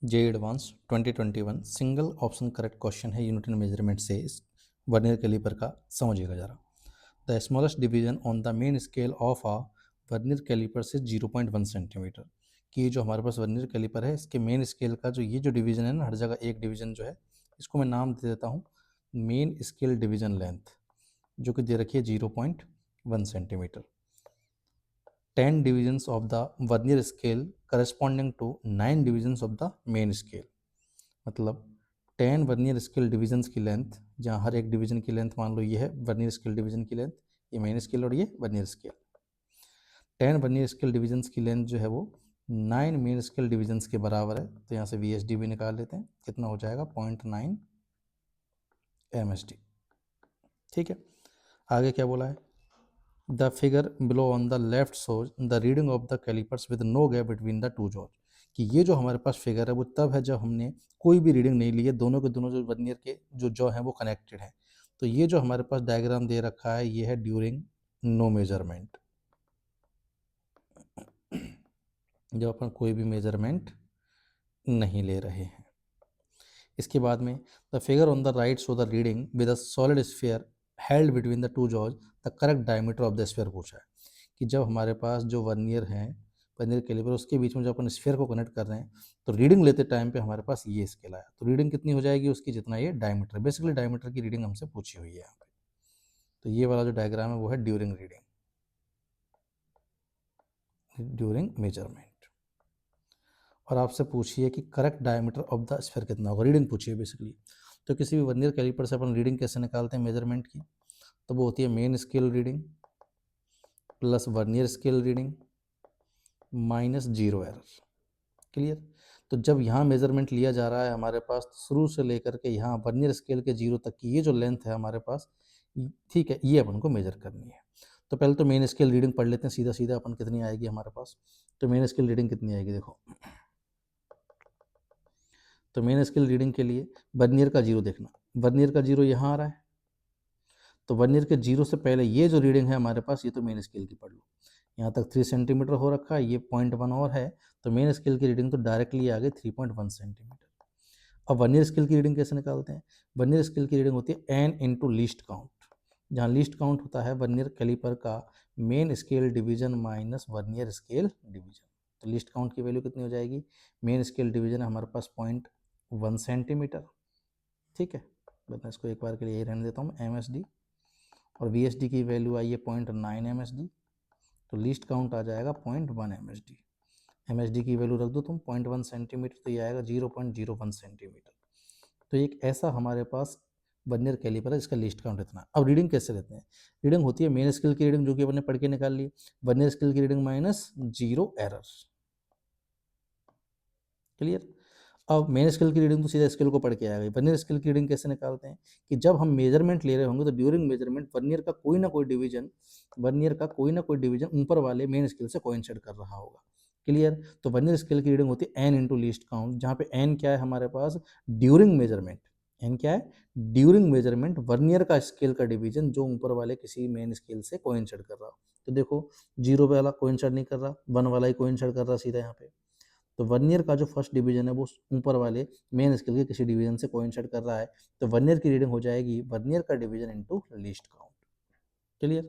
जे advance 2021 single option correct question है unit and measurement से इस वर्नियर कैलिपर का। समझिएगा जरा। The smallest division on the main scale of a vernier caliper से 0.1 सेंटीमीटर। कि ये जो हमारे पास वर्नियर कैलिपर है इसके मेन स्केल का जो ये जो डिवीजन है ना, हर जगह एक डिवीजन जो है इसको मैं नाम दे देता हूँ मेन स्केल डिवीजन लेंथ, जो कि दे रखी है 0.1 centimetre. 10 divisions of the vernier scale corresponding to 9 divisions of the main scale। मतलब 10 वर्नियर स्केल डिवीजन्स की लेंथ, जहाँ हर एक डिवीजन की लेंथ मान लो ये है वर्नियर स्केल डिवीजन की लेंथ, ये मेन स्केल और ये vernier scale. 10 vernier scale divisions की लेंथ जो है वो 9 मेन स्केल डिवीजन्स के बराबर है। तो यहाँ से VSD भी निकाल लेते हैं, कितना हो जाएगा 0.9 MSD। ठीक है, आगे क्या बोला है? The figure below on the left shows the reading of the calipers with no gap between the two jaws। कि ये जो हमारे पास फिगर है वो तब है जब हमने कोई भी रीडिंग नहीं ली है, दोनों के दोनों जो वर्नियर के जो जॉ हैं वो कनेक्टेड हैं। तो ये जो हमारे पास डायग्राम दे रखा है ये है ड्यूरिंग नो मेजरमेंट, जब अपन कोई भी मेजरमेंट नहीं ले रहे हैं। इसके बाद में the figure on the right show the reading with a solid sphere held between the two jaws the correct diameter of the sphere पूछा है। कि जब हमारे पास जो वर्नियर है, वर्नियर कैलिपर, उसके बीच में जब अपन स्फीयर को कनेक्ट कर रहे हैं तो रीडिंग लेते टाइम पे हमारे पास ये स्केल आया। तो रीडिंग कितनी हो जाएगी उसकी, जितना ये डायमीटर, बेसिकली डायमीटर की रीडिंग हमसे पूछी हुई है यहाँ पे। तो ये वाला जो डायग्राम है वो है ड्यूरिंग रीडिंग, ड्यूरिंग मेजरमेंट। और आपसे पूछिए कि correct diameter of the sphere कितना होगा, रीडिंग पूछिए बेसिकली। तो किसी भी वर्नियर कैलिपर से अपन रीडिंग कैसे निकालते हैं मेजरमेंट की? तो वो होती है main scale reading plus vernier scale reading minus zero error. Clear? तो जब यहाँ मेजरमेंट लिया जा रहा है हमारे पास, तो शुरू से लेकर के यहाँ वर्नियर स्केल के जीरो तक की ये जो लेंथ है हमारे पास, ठीक है, ये अपन को मेजर करनी है। तो पहले तो मेन स्केल रीडिंग पढ़ लेते हैं सीधा सीधा, अपन कितनी आएगी हमारे पास। तो मेन स्केल रीडिंग कितनी आएगी देखो। तो मेन स्केल रीडिंग के लिए वर्नियर का जीरो देखना, वर्नियर का जीरो यहाँ आ रहा है। तो वर्नियर के जीरो से पहले ये जो रीडिंग है हमारे पास, ये तो मेन स्केल की पढ़ लो। यहाँ तक 3 सेंटीमीटर हो रखा है, ये 0.1 और है, तो मेन स्केल की रीडिंग तो डायरेक्टली आ गई 3.1 सेंटीमीटर। अब वर्नियर स्केल की रीडिंग कैसे निकालते हैं? वर्नियर स्केल की रीडिंग होती है n इंटू लीस्ट काउंट, जहाँ लीस्ट काउंट होता है वर्नियर कैलिपर का main scale division minus vernier scale division. तो लीस्ट काउंट की वैल्यू कितनी हो जाएगी? मेन स्केल डिवीजन है हमारे पास 0.1 सेंटीमीटर। ठीक है, मैं इसको एक बार के लिए यही रहने देता हूँ MSD, और VSD की वैल्यू आई है 0.9 MSD। तो लीस्ट काउंट आ जाएगा 0.1 MSD। MSD की वैल्यू रख दो तुम 0.1 सेंटीमीटर, तो ये आएगा 0.01 सेंटीमीटर। तो एक ऐसा हमारे पास वर्नियर कैलिपर है जिसका लीस्ट काउंट इतना। अब रीडिंग कैसे लेते हैं? रीडिंग होती है मेन स्केल की रीडिंग, जो कि अपन ने पढ़ के निकाल ली, वर्नियर स्केल की reading minus zero error. Clear? अब मेन स्केल की रीडिंग तो सीधा स्केल को पढ़ के आ गई। वर्नियर स्केल की रीडिंग कैसे निकालते हैं? कि जब हम मेजरमेंट ले रहे होंगे तो ड्यूरिंग मेजरमेंट वर्नियर का कोई ना कोई डिवीजन, वर्नियर का कोई ना कोई डिवीजन ऊपर वाले मेन स्केल से कोइंसाइड कर रहा होगा। क्लियर? तो वर्नियर स्केल की रीडिंग होती है n इंटू लीस्ट काउंट, जहाँ पे n क्या है हमारे पास? During measurement. n क्या है? ड्यूरिंग मेजरमेंट वर्नियर का स्केल का डिवीजन जो ऊपर वाले किसी मेन स्केल से कोइंसाइड कर रहा हो। तो देखो, जीरो वाला कोइंसाइड नहीं कर रहा, 1 वाला ही कोइंसाइड कर रहा सीधा यहाँ पे। तो वर्नियर का जो फर्स्ट डिवीजन है वो ऊपर वाले मेन स्केल के किसी डिवीजन से कोइंसाइड कर रहा है। तो वर्नियर की रीडिंग हो जाएगी वर्नियर का division into least count. Clear?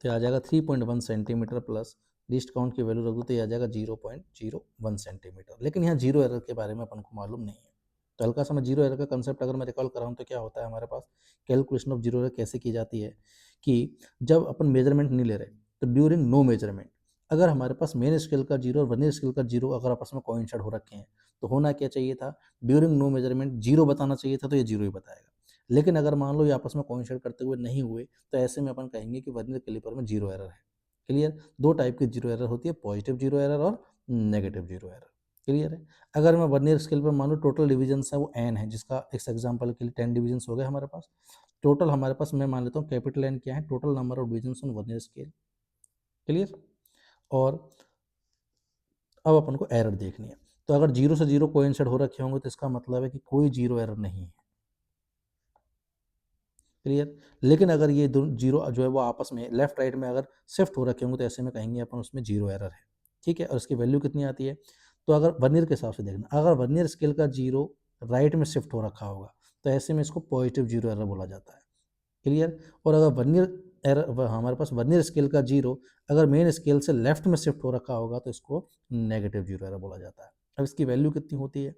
तो आ जाएगा 3.1 सेंटीमीटर प्लस लीस्ट काउंट की वैल्यू रख दो तो ये आ जाएगा 0.01 सेंटीमीटर। लेकिन यहाँ जीरो एरर के बारे में अपन को मालूम नहीं है। तो हल्का सा मैं जीरो एरर का कंसेप्ट अगर मैं रिकॉल कराऊँ तो क्या होता है हमारे पास, कैलकुलेशन ऑफ जीरो एरर कैसे की जाती है? कि जब अपन मेजरमेंट नहीं ले रहे तो ड्यूरिंग नो मेजरमेंट, अगर हमारे पास मेन स्केल का जीरो और वर्नियर स्केल का जीरो अगर आपस में कोइंसाइड हो रखे हैं, तो होना क्या चाहिए था? ड्यूरिंग नो मेजरमेंट जीरो बताना चाहिए था, तो ये जीरो ही बताएगा। लेकिन अगर मान लो ये आपस में कोइंसाइड करते हुए नहीं हुए, तो ऐसे में अपन कहेंगे कि वर्नियर कैलिपर में जीरो एरर है। क्लियर? दो टाइप की जीरो एरर होती है, पॉजिटिव जीरो एरर और नेगेटिव जीरो एरर। क्लियर है? अगर मैं वर्नियर स्केल पर मान लो टोटल डिविजन्स है वो n है, जिसका इस एग्जांपल के लिए 10 डिविजन्स हो गए हमारे पास। टोटल हमारे पास मैं मान लेता हूँ कैपिटल N क्या है? Total number of divisions on vernier scale. Clear? और अब अपन को एरर देखनी है। तो अगर जीरो से जीरो कोइंसाइड हो रखे होंगे तो इसका मतलब है कि कोई जीरो एरर नहीं है। क्लियर? लेकिन अगर ये दो जीरो जो है वो आपस में लेफ्ट राइट में अगर शिफ्ट हो रखे होंगे तो ऐसे में कहेंगे अपन उसमें जीरो एरर है। ठीक है? और इसकी वैल्यू कितनी आती है? तो अगर वर्नियर के हिसाब से देखना, अगर वर्नियर स्केल का 0 राइट में शिफ्ट हो रखा होगा तो ऐसे में इसको पॉजिटिव 0 एरर बोला जाता है। क्लियर? और अगर वर्नियर एरर हमारे पास वर्नियर स्केल का 0 अगर मेन स्केल से लेफ्ट में शिफ्ट हो रखा होगा तो इसको नेगेटिव 0 एरर बोला जाता है। अब इसकी वैल्यू कितनी होती है?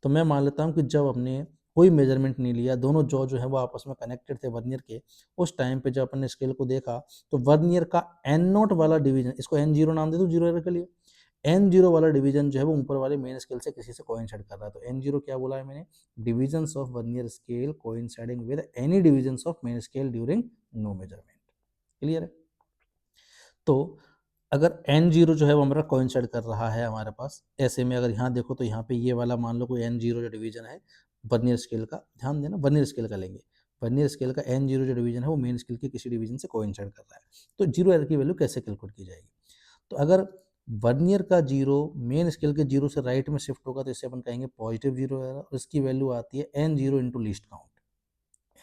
तो मैं मान लेता हूँ कि जब हमने कोई मेजरमेंट नहीं लिया, दोनों जॉ जो है वो आपस में कनेक्टेड थे वर्नियर के, उस टाइम पे जब अपन ने स्केल को देखा तो वर्नियर का एन नॉट वाला डिवीजन, इसको एन जीरो नाम दे दूँ जीरो एरर के लिए, एन जीरो वाला डिवीजन जो है वो ऊपर वाले मेन स्केल से किसी से कोइंसाइड कर रहा है। तो एन जीरो क्या बोला है मैंने? Divisions of vernier scale coinciding with any divisions of main scale during no measurement. Clear है? तो अगर एन जीरो जो है वो हमारा कोइंसाइड कर रहा है हमारे पास, ऐसे में अगर यहाँ देखो तो यहाँ पे ये वाला मान लो कोई एन जीरो जो डिवीजन है वर्नियर स्केल का, ध्यान देना वर्नियर स्केल का लेंगे, वर्नियर स्केल का एन जीरो जो डिवीजन है वो मेन स्केल के किसी डिवीजन से कोइंसाइड कर रहा है, तो जीरो एरर की वैल्यू कैसे कैलकुलेट की जाएगी? तो अगर वर्नियर का जीरो मेन स्केल के जीरो से राइट में शिफ्ट होगा तो इसे अपन कहेंगे पॉजिटिव जीरो एरर, और इसकी वैल्यू आती है N zero into least count,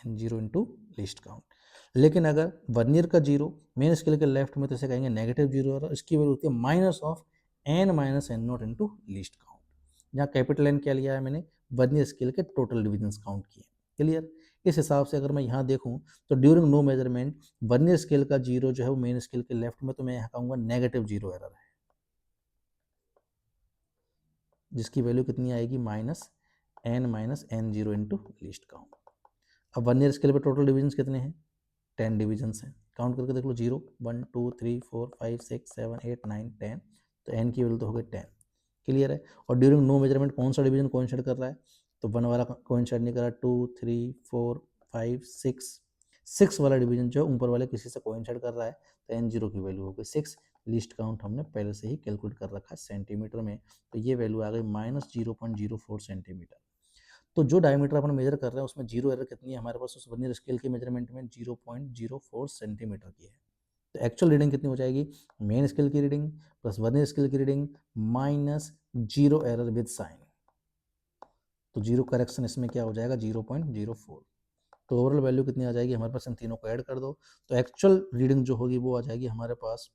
N zero into least count. लेकिन अगर वर्नियर का जीरो मेन स्केल के लेफ्ट में तो इसे कहेंगे नेगेटिव जीरो एरर, इसकी वैल्यू होती है minus of N minus N naught into least count. यहाँ कैपिटल एन क्या लिया है मैंने? वर्नियर स्केल के टोटल डिविजन्स काउंट किए। क्लियर? इस हिसाब से अगर मैं यहाँ देखूँ तो during no measurement vernier scale का जीरो जो है वो मेन स्केल के लेफ्ट में, तो मैं यहाँ कहूँगा नेगेटिव जीरो एरर है, जिसकी वैल्यू कितनी आएगी? Minus N zero into least count. अब वर्नियर स्केल पे टोटल डिविजन्स कितने हैं? 10 डिविजन्स हैं, काउंट करके देख लो, 0 1 2 3 4 5 6 7 8 9 10, तो एन की वैल्यू तो हो गई 10। क्लियर है? और ड्यूरिंग नो मेजरमेंट कौन सा डिवीजन कोइंसाइड कर रहा है? तो 1 वाला कोइंसाइड नहीं कर रहा, 2 3 4 5 6 वाला डिवीजन जो है ऊपर वाले किसी से कोइंसाइड कर रहा है, तो एन जीरो की वैल्यू हो गई 6। लीस्ट काउंट हमने पहले से ही कैलकुलेट कर रखा है सेंटीमीटर में, तो ये वैल्यू आ गई -0.04 सेंटीमीटर। तो जो डायमीटर अपन मेजर कर रहे हैं उसमें जीरो एरर कितनी है हमारे पास? उस वर्नियर स्केल के मेजरमेंट में 0.04 सेंटीमीटर की है। तो एक्चुअल रीडिंग कितनी हो जाएगी? मेन स्केल की रीडिंग प्लस वर्नियर स्केल की reading minus zero error with sign, तो जीरो करेक्शन इसमें क्या हो जाएगा? 0.04। तो ओवरऑल वैल्यू कितनी आ जाएगी हमारे पास? इन तीनों को ऐड कर दो तो एक्चुअल रीडिंग जो होगी वो आ जाएगी हमारे पास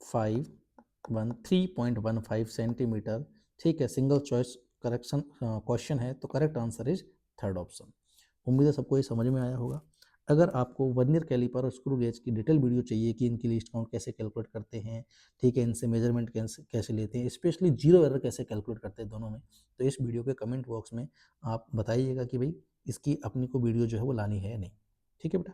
3.15 सेंटीमीटर। ठीक है, सिंगल चॉइस करेक्शन क्वेश्चन है, तो correct answer is third option. उम्मीद है सबको ये समझ में आया होगा। अगर आपको वर्नियर कैलिपर और स्क्रू गेज की डिटेल वीडियो चाहिए कि इनकी लीस्ट काउंट कैसे कैलकुलेट करते हैं, ठीक है, इनसे मेजरमेंट कैसे कैसे लेते हैं, स्पेशली जीरो एरर कैसे कैलकुलेट करते हैं दोनों में, तो इस वीडियो के कमेंट बॉक्स में आप बताइएगा कि भाई इसकी अपनी को वीडियो जो है वो लानी है या नहीं। ठीक है बेटा।